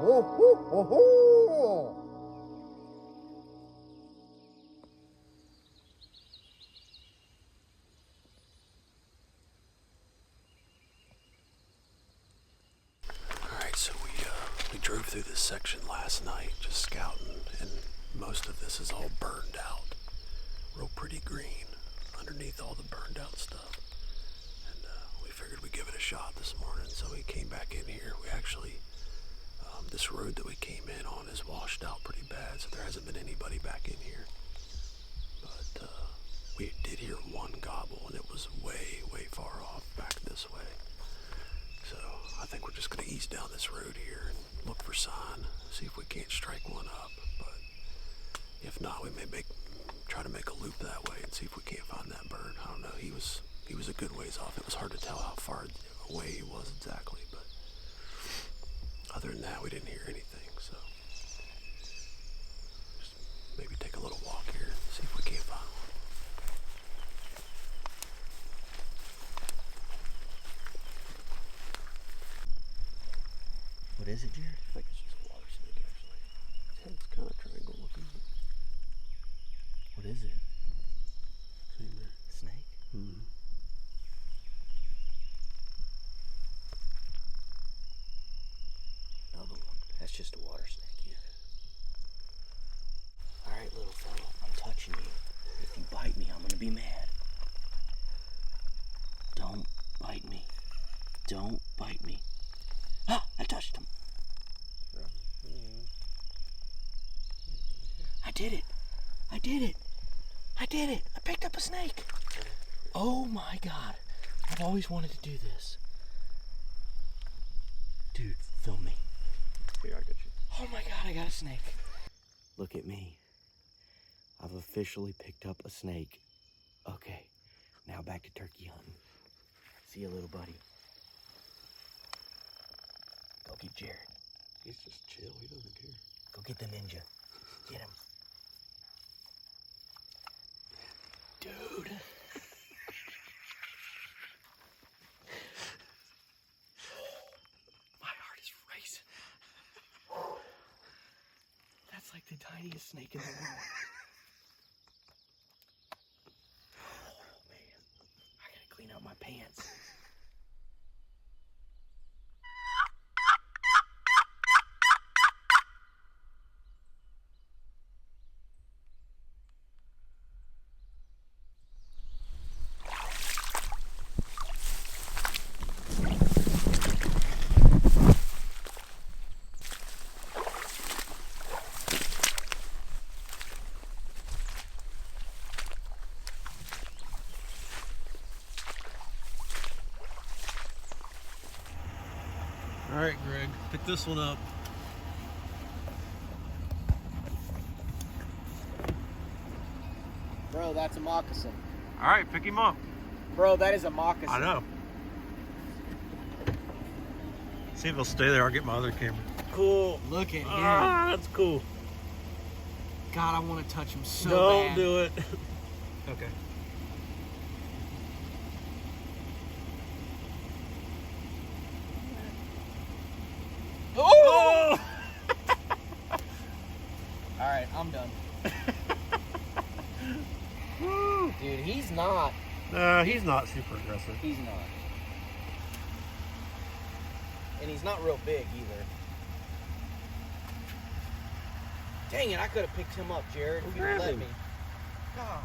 Oh, ho, ho, ho. Alright, so we drove through this section last night, just scouting, and most of this is all burned out. Real pretty green underneath all the burned out stuff. And we figured we'd give it a shot this morning, so we came back in here. We actually, this road that we came in on is washed out pretty bad, so there hasn't been anybody back in here. But we did hear one gobble, and it was way, way far off back this way. So I think we're just going to ease down this road here and look for sign, see if we can't strike one up. But if not, we may try to make a loop that way and see if we can't find that bird. I don't know. He was a good ways off. It was hard to tell how far away he was exactly, but other than that, we didn't hear anything. So just maybe take a little walk here and see if we can't find one. What is it, Jared? I think it's just a water snake, actually. His head's kind of triangle looking. What is it? See there? Snake? Mm-hmm. Another one. That's just a water snake, yeah. Alright, little fella, I'm touching you. If you bite me, I'm gonna be mad. Don't bite me. Don't bite me. Ah, I touched him. I did it. I did it. I did it. I picked up a snake. Oh my God. I've always wanted to do this. Dude, film me. Here, I got you. Oh my God, I got a snake. Look at me. I've officially picked up a snake. Okay, now back to turkey hunting. See you, little buddy. Go get Jared. He's just chill. He doesn't care. Go get the ninja. Get him. Dude. My heart is racing. That's like the tiniest snake in the world. Oh, man. I gotta clean out my pants. All right, Greg, pick this one up. Bro, that's a moccasin. All right, pick him up. Bro, that is a moccasin. I know. See if he'll stay there. I'll get my other camera. Cool. Look at him. Ah, that's cool. God, I want to touch him so Don't bad. do it. Okay. Oh! Alright, I'm done. Dude, he's not. He's not super aggressive. He's not. And he's not real big either. Dang it, I could have picked him up, Jared, if you'd grab let him. me. God.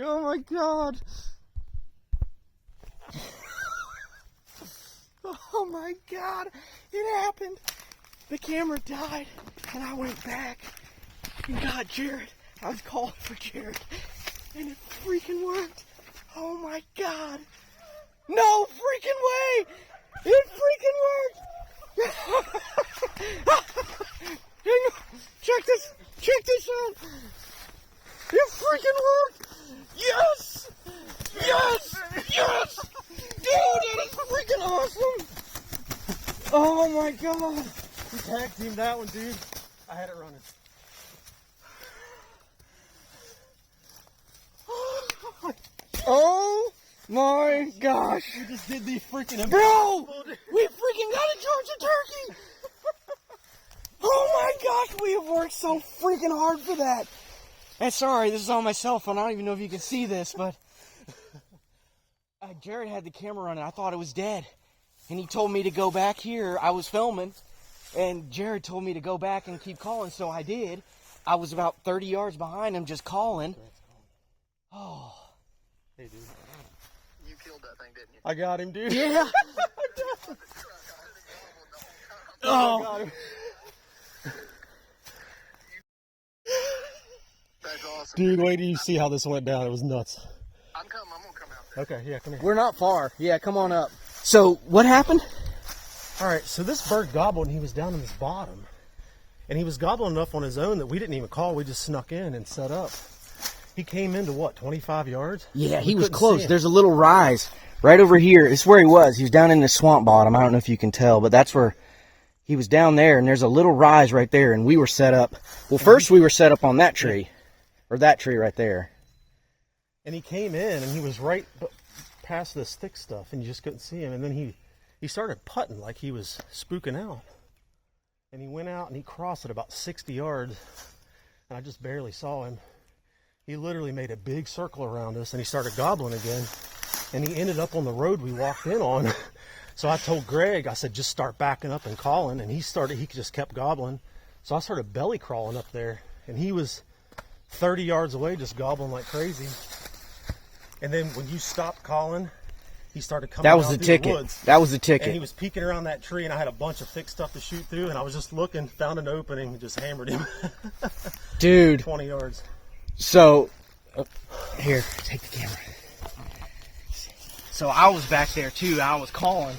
Oh my God. Oh my God. It happened. The camera died and I went back and got Jared. I was calling for Jared and it freaking worked. Oh my God. No freaking way. It freaking worked. Hang on. Check this out. It freaking worked. Yes. Dude, that is freaking awesome. Oh my God. We tag teamed that one, dude. I had it running. Oh my gosh. We just did the freaking Bro, we freaking got a Georgia turkey. Oh my gosh, we have worked so freaking hard for that. And sorry, this is on my cell phone. I don't even know if you can see this, but Jared had the camera running. I thought it was dead. And he told me to go back here. I was filming. And Jared told me to go back and keep calling, so I did. I was about 30 yards behind him just calling. Oh. Hey, dude. You killed that thing, didn't you? I got him, dude. Yeah. Oh. That's awesome. Dude, wait till you see how this went down. It was nuts. I'm coming. I'm going to come out. Okay, yeah, come here. We're not far. Yeah, come on up. So, what happened? All right, so this bird gobbled, and he was down in this bottom. And he was gobbling enough on his own that we didn't even call. We just snuck in and set up. He came into, what, 25 yards? Yeah, he We was couldn't close. see him. There's a little rise right over here. It's where he was. He was down in the swamp bottom. I don't know if you can tell, but that's where he was down there. And there's a little rise right there, and we were set up. Well, first we were set up on that tree, or that tree right there. And he came in, and he was right past this thick stuff, and you just couldn't see him. And then he started putting like he was spooking out. And he went out, and he crossed it about 60 yards, and I just barely saw him. He literally made a big circle around us, and he started gobbling again. And he ended up on the road we walked in on. So I told Greg, I said, just start backing up and calling. And he just kept gobbling. So I started belly crawling up there, and he was 30 yards away just gobbling like crazy. And then when you stopped calling, he started coming That was down the through ticket. woods. That was the And ticket. he was peeking around that tree, and I had a bunch of thick stuff to shoot through, and I was just looking, found an opening, and just hammered him. Dude. 20 yards. So, here, take the camera. So I was back there too. I was calling,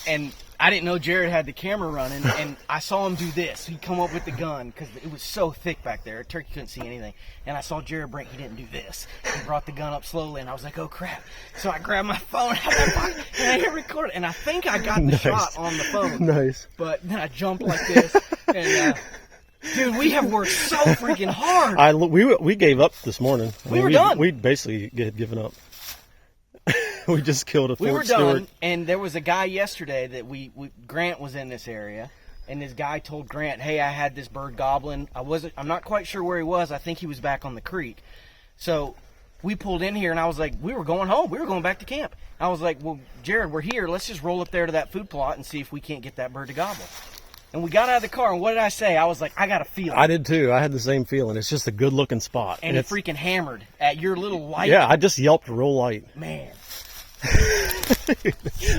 and I didn't know Jared had the camera running, and I saw him do this. He'd come up with the gun because it was so thick back there. Turkey couldn't see anything. And I saw Jared Brink. He didn't do this. He brought the gun up slowly, and I was like, oh, crap. So I grabbed my phone out of my pocket, and I hit record. And I think I got the Nice. shot on the phone. Nice. But then I jumped like this, and dude, we have worked so freaking hard. We gave up this morning. We were done. We basically had given up. We just killed a We were Fort done, Stewart. and there was a guy yesterday that Grant was in this area, and this guy told Grant, hey, I had this bird gobbling. I'm not quite sure where he was. I think he was back on the creek. So we pulled in here, and I was like, we were going home. We were going back to camp. I was like, well, Jared, we're here. Let's just roll up there to that food plot and see if we can't get that bird to gobble. And we got out of the car, and what did I say? I was like, I got a feeling. I did too. I had the same feeling. It's just a good looking spot. And he it's, freaking hammered at your little light. yeah, I just yelped real light. Man.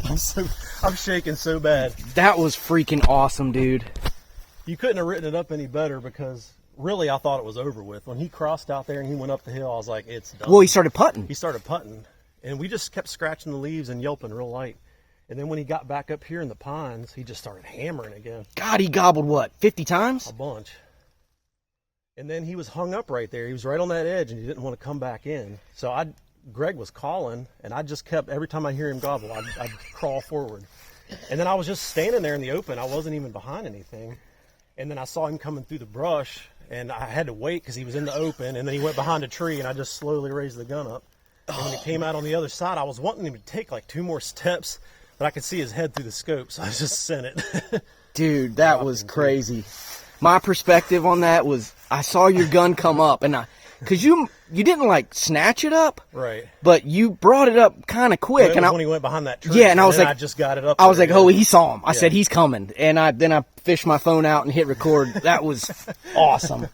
I'm shaking so bad. That was freaking awesome, dude. You couldn't have written it up any better because really I thought it was over with. When he crossed out there and he went up the hill, I was like, it's done. Well, he started putting. He started putting, and we just kept scratching the leaves and yelping real light. And then when he got back up here in the pines, he just started hammering again. God, he gobbled what, 50 times? A bunch. And then he was hung up right there. He was right on that edge, and he didn't want to come back in. So Greg was calling, and I just kept, every time I hear him gobble, I'd crawl forward. And then I was just standing there in the open. I wasn't even behind anything. And then I saw him coming through the brush, and I had to wait because he was in the open. And then he went behind a tree, and I just slowly raised the gun up. And when he came out on the other side, I was wanting him to take like 2 more steps, but I could see his head through the scope, so I just sent it. Dude, that was crazy. My perspective on that was, I saw your gun come up, and because you didn't like snatch it up, Right. but you brought it up kind of quick, It and was when he went behind that tree. yeah, and I was then like, I just got it up. I was there, like, yeah. oh, he saw him. I Yeah. said he's coming, and then I fished my phone out and hit record. That was awesome.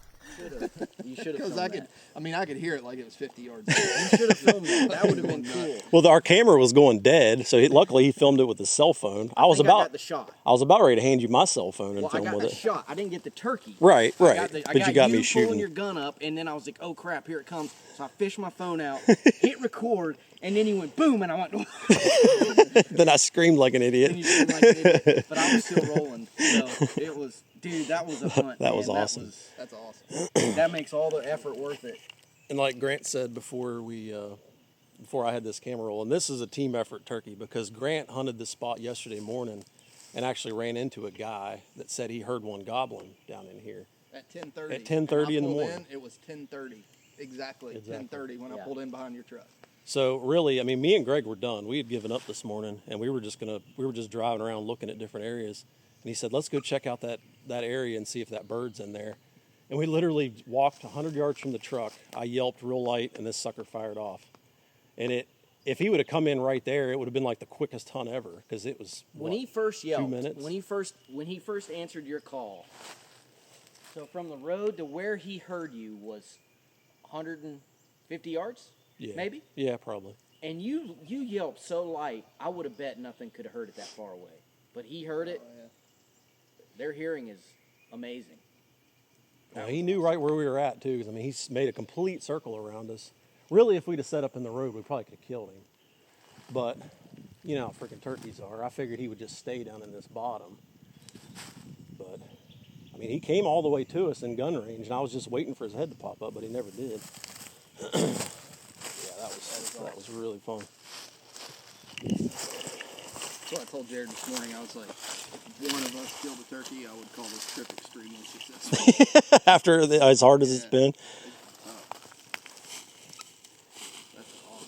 You should have Because filmed I could hear it like it was 50 yards. You should have filmed that. That would have been cool. Well, our camera was going dead, so luckily he filmed it with his cell phone. I I got the shot. I was about ready to hand you my cell phone and Well, I film got with the it. shot. I didn't get the turkey. Right. I But you got me pulling shooting. your gun up, and then I was like, "Oh crap, here it comes!" So I fished my phone out, hit record, and then he went boom, and I went. Then I screamed like an idiot. And you seemed like an idiot, but I was still rolling. So it was, dude, that was a hunt. That man. was awesome. That's awesome. That makes all the effort worth it. And like Grant said before I had this camera roll, and this is a team effort turkey because Grant hunted this spot yesterday morning and actually ran into a guy that said he heard one gobbling down in here. At 10:30. At 10:30 in the When I pulled morning. It was 10:30. Exactly. 10:30 when I Yeah. pulled in behind your truck. So really, I mean, me and Greg were done. We had given up this morning, and we were just driving around looking at different areas. And he said, "Let's go check out that area and see if that bird's in there." And we literally walked 100 yards from the truck. I yelped real light, and this sucker fired off. And if he would have come in right there, it would have been like the quickest hunt ever because it was When he first yelled, 2 minutes? when he first answered your call. So from the road to where he heard you was 150 yards, yeah, maybe. Yeah, probably. And you yelped so light, I would have bet nothing could have heard it that far away. But he heard it. Oh, yeah. Their hearing is amazing. Now, he knew right where we were at too, because I mean, he's made a complete circle around us. Really, if we'd have set up in the road, we probably could have killed him. But you know how freaking turkeys are. I figured he would just stay down in this bottom. But I mean, he came all the way to us in gun range, and I was just waiting for his head to pop up, but he never did. Yeah, that was really fun. So I told Jared this morning, I was like, if one of us killed a turkey, I would call this trip extremely successful. After as hard as it's been. That's awesome.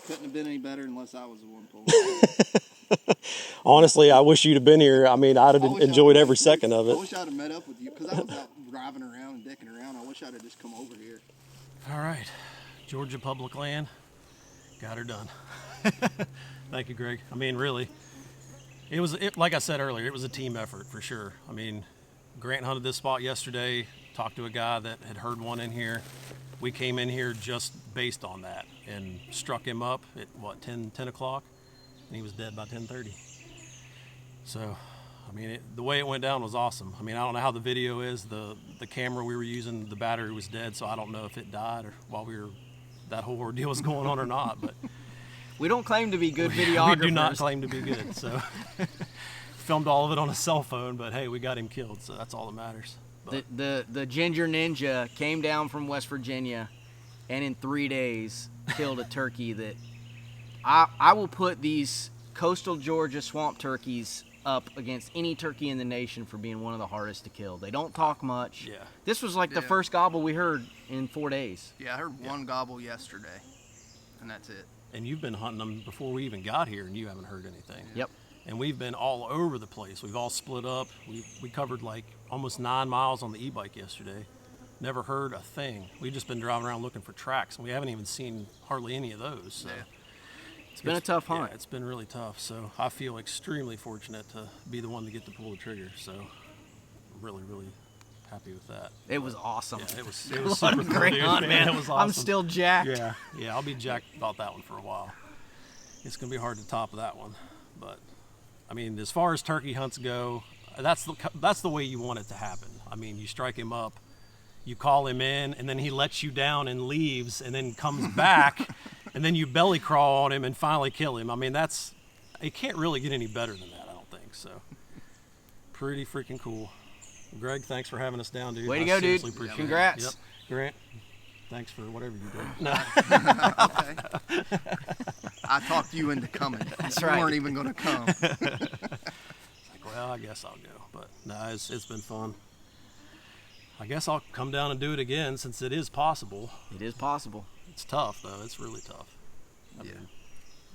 Couldn't have been any better unless I was the one pulling. Honestly, I wish you'd have been here. I mean, I'd have enjoyed every second of I it. wish I'd have met up with you, because I was out driving around and dicking around. I wish I'd have just come over here. All right, Georgia public land, got her done. Thank you, Greg. I mean, really, like I said earlier, it was a team effort for sure. I mean, Grant hunted this spot yesterday, talked to a guy that had heard one in here. We came in here just based on that and struck him up at, 10 o'clock? And he was dead by 10:30. So, I mean, the way it went down was awesome. I mean, I don't know how the video is. The camera we were using, the battery was dead, so I don't know if it died or while that whole ordeal was going on or not, but... We don't claim to be good videographers. We do not claim to be good, so filmed all of it on a cell phone, but hey, we got him killed, so that's all that matters. But The Ginger Ninja came down from West Virginia, and in 3 days killed a turkey that I will put these coastal Georgia swamp turkeys up against any turkey in the nation for being one of the hardest to kill. They don't talk much. Yeah. This was like the first gobble we heard in 4 days. Yeah, I heard one gobble yesterday, and that's it. And you've been hunting them before we even got here, and you haven't heard anything. Yep. And we've been all over the place. We've all split up. We covered like almost 9 miles on the e-bike yesterday. Never heard a thing. We've just been driving around looking for tracks, and we haven't even seen hardly any of those. So. Yeah. It's been a tough hunt. Yeah, it's been really tough. So I feel extremely fortunate to be the one to get to pull the trigger. So I'm really, really happy with that. It was awesome. Yeah, it was What super a cool, great dude. hunt, man. It was awesome. I'm still jacked. Yeah, I'll be jacked about that one for a while. It's gonna be hard to top that one, but I mean, as far as turkey hunts go, that's the way you want it to happen. I mean, you strike him up, you call him in, and then he lets you down and leaves, and then comes back, and then you belly crawl on him and finally kill him. I mean, it can't really get any better than that, I don't think. So, pretty freaking cool. Greg, thanks for having us down, dude. Way to I go, dude. seriously appreciate it. Congrats. Yep. Grant, thanks for whatever you did. No. Okay. I talked you into coming. That's you right. weren't even going to come. Well, I guess I'll go, but no, it's been fun. I guess I'll come down and do it again since it is possible. It is possible. It's tough though. It's really tough. I mean,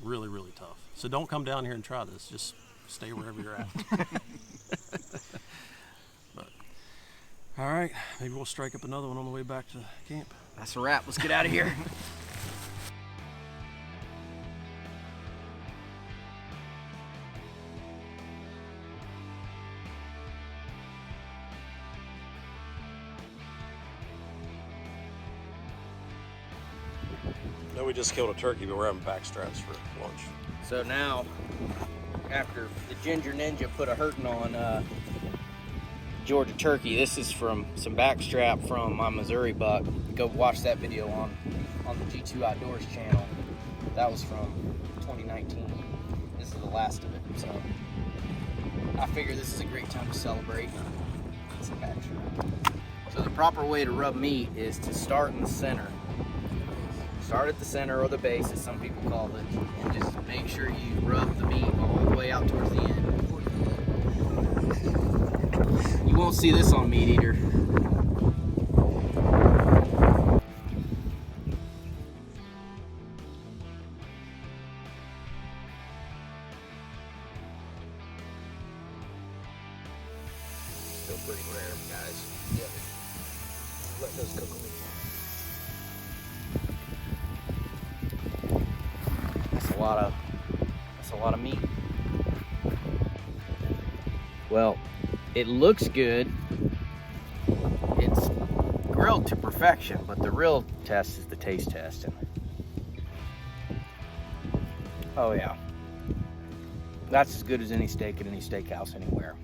really, really tough. So don't come down here and try this. Just stay wherever you're at. But all right, maybe we'll strike up another one on the way back to camp. That's a wrap. Let's get out of here. No, we just killed a turkey, but we're having backstraps for lunch. So now, after the Ginger Ninja put a hurting on Georgia turkey, this is from some backstrap from my Missouri buck. Go watch that video on the G2 Outdoors channel. That was from 2019. This is the last of it. So I figure this is a great time to celebrate some backstrap. So the proper way to rub meat is to start in the center. Start at the center or the base, as some people call it, and just make sure you rub the meat all the way out towards the end. You won't see this on Meat Eater. Still pretty rare, guys. Yeah. Let those cook a little. That's a lot of meat. Well, it looks good. It's grilled to perfection, but the real test is the taste test. Oh yeah, that's as good as any steak at any steakhouse anywhere.